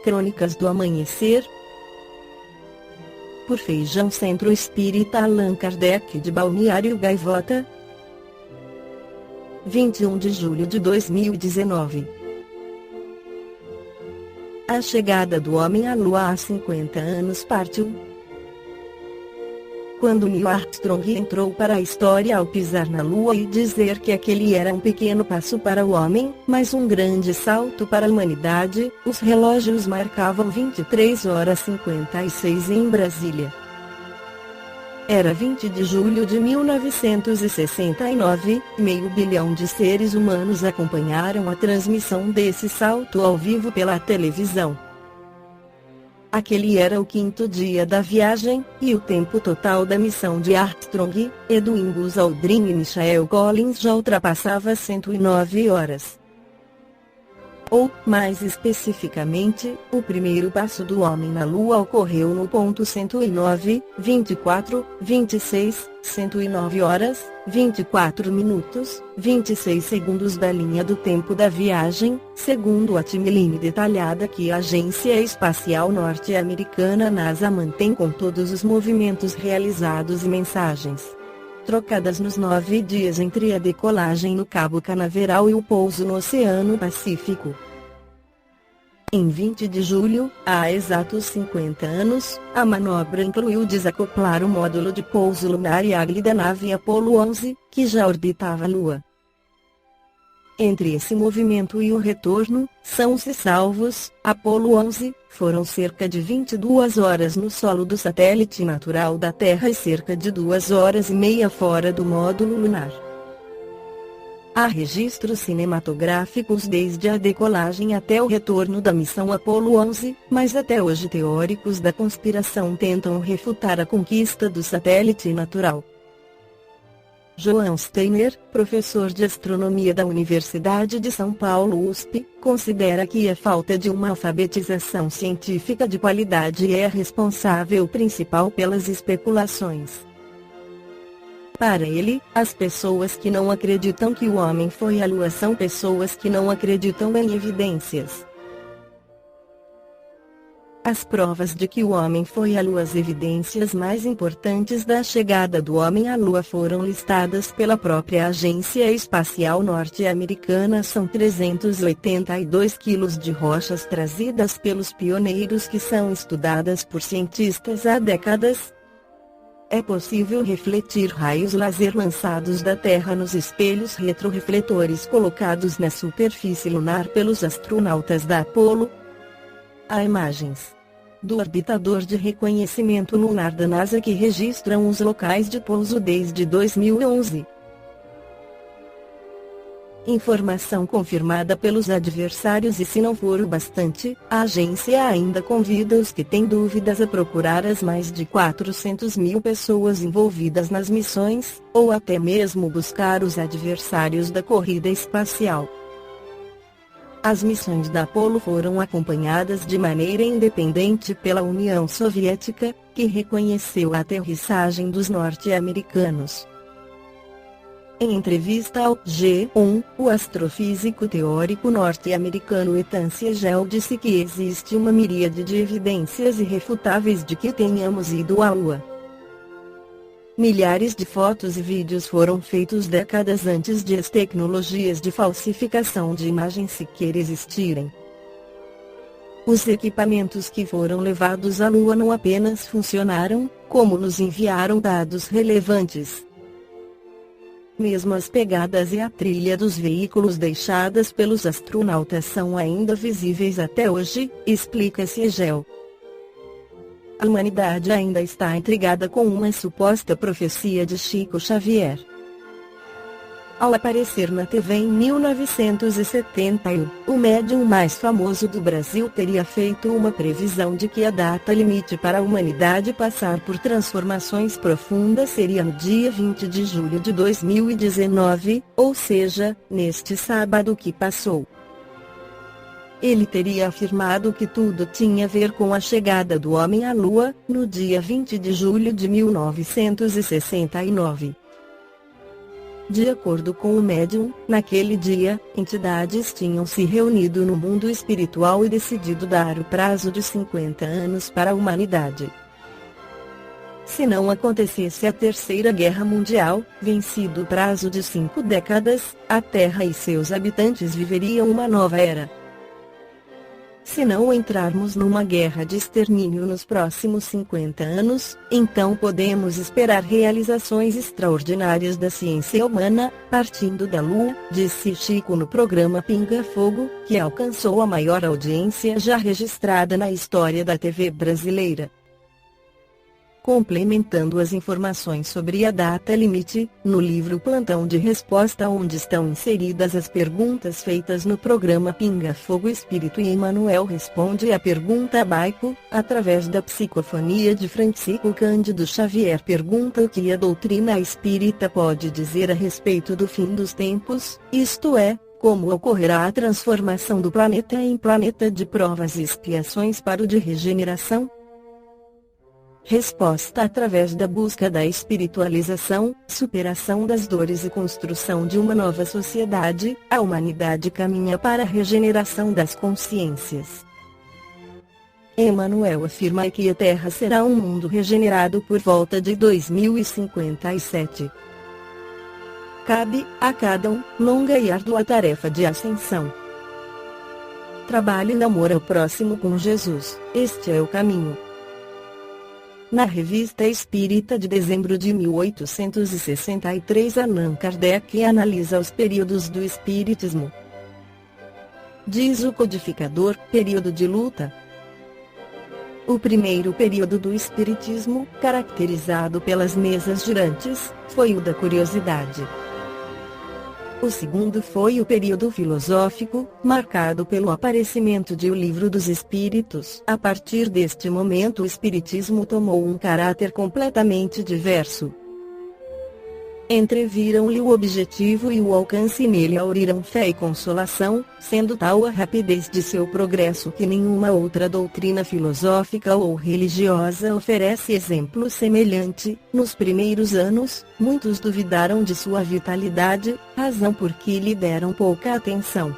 Crônicas do Amanhecer. Por Feijão Centro Espírita Allan Kardec de Balneário Gaivota. 21 de julho de 2019. A chegada do homem à Lua há 50 anos partiu. Quando Neil Armstrong entrou para a história ao pisar na Lua e dizer que aquele era um pequeno passo para o homem, mas um grande salto para a humanidade, os relógios marcavam 23h56 em Brasília. Era 20 de julho de 1969, meio bilhão de seres humanos acompanharam a transmissão desse salto ao vivo pela televisão. Aquele era o 5º dia da viagem, e o tempo total da missão de Armstrong, Edwin Buzz Aldrin e Michael Collins já ultrapassava 109 horas. Ou, mais especificamente, o primeiro passo do homem na Lua ocorreu no ponto 109, 24, 26, 109 horas, 24 minutos, 26 segundos da linha do tempo da viagem, segundo a timeline detalhada que a Agência Espacial Norte-Americana NASA mantém com todos os movimentos realizados e mensagens trocadas nos 9 dias entre a decolagem no Cabo Canaveral e o pouso no Oceano Pacífico. Em 20 de julho, há exatos 50 anos, a manobra incluiu desacoplar o módulo de pouso lunar Eagle da nave Apollo 11, que já orbitava a Lua. Entre esse movimento e o retorno, são-se salvos, Apollo 11, foram cerca de 22 horas no solo do satélite natural da Terra e cerca de 2 horas e meia fora do módulo lunar. Há registros cinematográficos desde a decolagem até o retorno da missão Apollo 11, mas até hoje teóricos da conspiração tentam refutar a conquista do satélite natural. João Steiner, professor de astronomia da Universidade de São Paulo USP, considera que a falta de uma alfabetização científica de qualidade é a responsável principal pelas especulações. Para ele, as pessoas que não acreditam que o homem foi à Lua são pessoas que não acreditam em evidências. As provas de que o homem foi à Lua. As evidências mais importantes da chegada do homem à Lua foram listadas pela própria Agência Espacial Norte-Americana. São 382 quilos de rochas trazidas pelos pioneiros que são estudadas por cientistas há décadas. É possível refletir raios laser lançados da Terra nos espelhos retrorefletores colocados na superfície lunar pelos astronautas da Apollo. Há imagens do orbitador de reconhecimento lunar da NASA que registram os locais de pouso desde 2011. Informação confirmada pelos adversários. E se não for o bastante, a agência ainda convida os que têm dúvidas a procurar as mais de 400 mil pessoas envolvidas nas missões, ou até mesmo buscar os adversários da corrida espacial. As missões da Apollo foram acompanhadas de maneira independente pela União Soviética, que reconheceu a aterrissagem dos norte-americanos. Em entrevista ao G1, o astrofísico teórico norte-americano Ethan Siegel disse que existe uma miríade de evidências irrefutáveis de que tenhamos ido à Lua. Milhares de fotos e vídeos foram feitos décadas antes de as tecnologias de falsificação de imagens sequer existirem. Os equipamentos que foram levados à Lua não apenas funcionaram, como nos enviaram dados relevantes. Mesmo as pegadas e a trilha dos veículos deixadas pelos astronautas são ainda visíveis até hoje, explica Siegel. A humanidade ainda está intrigada com uma suposta profecia de Chico Xavier. Ao aparecer na TV em 1971, o médium mais famoso do Brasil teria feito uma previsão de que a data limite para a humanidade passar por transformações profundas seria no dia 20 de julho de 2019, ou seja, neste sábado que passou. Ele teria afirmado que tudo tinha a ver com a chegada do homem à Lua, no dia 20 de julho de 1969. De acordo com o médium, naquele dia, entidades tinham se reunido no mundo espiritual e decidido dar o prazo de 50 anos para a humanidade. Se não acontecesse a Terceira Guerra Mundial, vencido o prazo de 5 décadas, a Terra e seus habitantes viveriam uma nova era. Se não entrarmos numa guerra de extermínio nos próximos 50 anos, então podemos esperar realizações extraordinárias da ciência humana, partindo da Lua, disse Chico no programa Pinga Fogo, que alcançou a maior audiência já registrada na história da TV brasileira. Complementando as informações sobre a data limite, no livro Plantão de Resposta, onde estão inseridas as perguntas feitas no programa Pinga Fogo Espírito e Emmanuel responde a pergunta Baico, através da psicofonia de Francisco Cândido Xavier pergunta o que a doutrina espírita pode dizer a respeito do fim dos tempos, isto é, como ocorrerá a transformação do planeta em planeta de provas e expiações para o de regeneração? Resposta através da busca da espiritualização, superação das dores e construção de uma nova sociedade, a humanidade caminha para a regeneração das consciências. Emmanuel afirma que a Terra será um mundo regenerado por volta de 2057. Cabe a cada um longa e árdua tarefa de ascensão. Trabalhe no amor ao próximo com Jesus, este é o caminho. Na Revista Espírita de dezembro de 1863, Allan Kardec analisa os períodos do Espiritismo. Diz o codificador: período de luta. O primeiro período do Espiritismo, caracterizado pelas mesas girantes, foi o da curiosidade. O segundo foi o período filosófico, marcado pelo aparecimento de O Livro dos Espíritos. A partir deste momento o Espiritismo tomou um caráter completamente diverso. Entreviram-lhe o objetivo e o alcance e nele auriram fé e consolação, sendo tal a rapidez de seu progresso que nenhuma outra doutrina filosófica ou religiosa oferece exemplo semelhante. Nos primeiros anos, muitos duvidaram de sua vitalidade, razão por que lhe deram pouca atenção.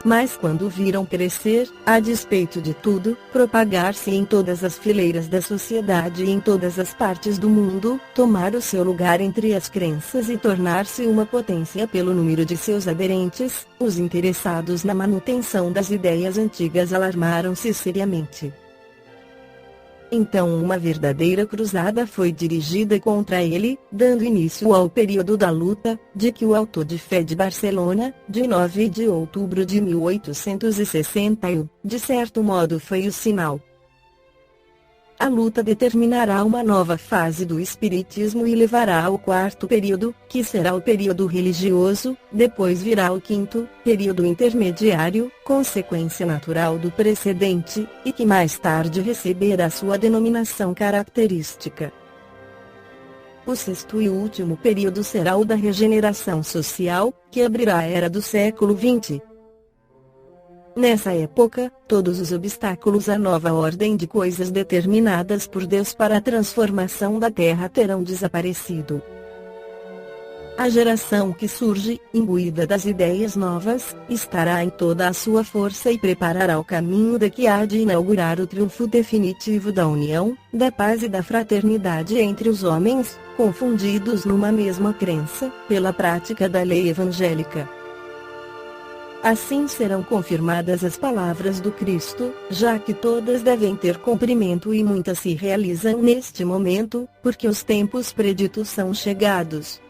Mas quando viram crescer, a despeito de tudo, propagar-se em todas as fileiras da sociedade e em todas as partes do mundo, tomar o seu lugar entre as crenças e tornar-se uma potência pelo número de seus aderentes, os interessados na manutenção das ideias antigas alarmaram-se seriamente. Então uma verdadeira cruzada foi dirigida contra ele, dando início ao período da luta, de que o autor de Fé de Barcelona, de 9 de outubro de 1861, de certo modo foi o sinal. A luta determinará uma nova fase do Espiritismo e levará ao quarto período, que será o período religioso, depois virá o quinto, período intermediário, consequência natural do precedente, e que mais tarde receberá sua denominação característica. O sexto e último período será o da regeneração social, que abrirá a era do século XX. Nessa época, todos os obstáculos à nova ordem de coisas determinadas por Deus para a transformação da Terra terão desaparecido. A geração que surge, imbuída das ideias novas, estará em toda a sua força e preparará o caminho da que há de inaugurar o triunfo definitivo da união, da paz e da fraternidade entre os homens, confundidos numa mesma crença, pela prática da lei evangélica. Assim serão confirmadas as palavras do Cristo, já que todas devem ter cumprimento e muitas se realizam neste momento, porque os tempos preditos são chegados.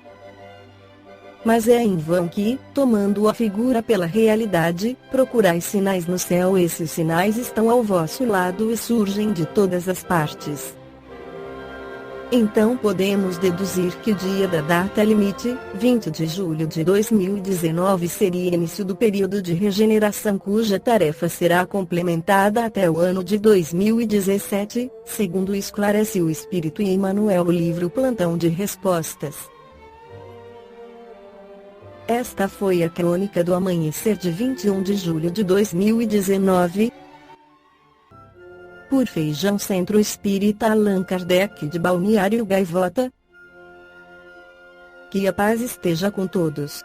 Mas é em vão que, tomando a figura pela realidade, procurais sinais no céu. Esses sinais estão ao vosso lado e surgem de todas as partes. Então podemos deduzir que o dia da data limite, 20 de julho de 2019, seria início do período de regeneração cuja tarefa será complementada até o ano de 2017, segundo esclarece o Espírito e Emmanuel no livro Plantão de Respostas. Esta foi a crônica do amanhecer de 21 de julho de 2019. Por Feijão Centro Espírita Allan Kardec de Balneário Gaivota. Que a paz esteja com todos.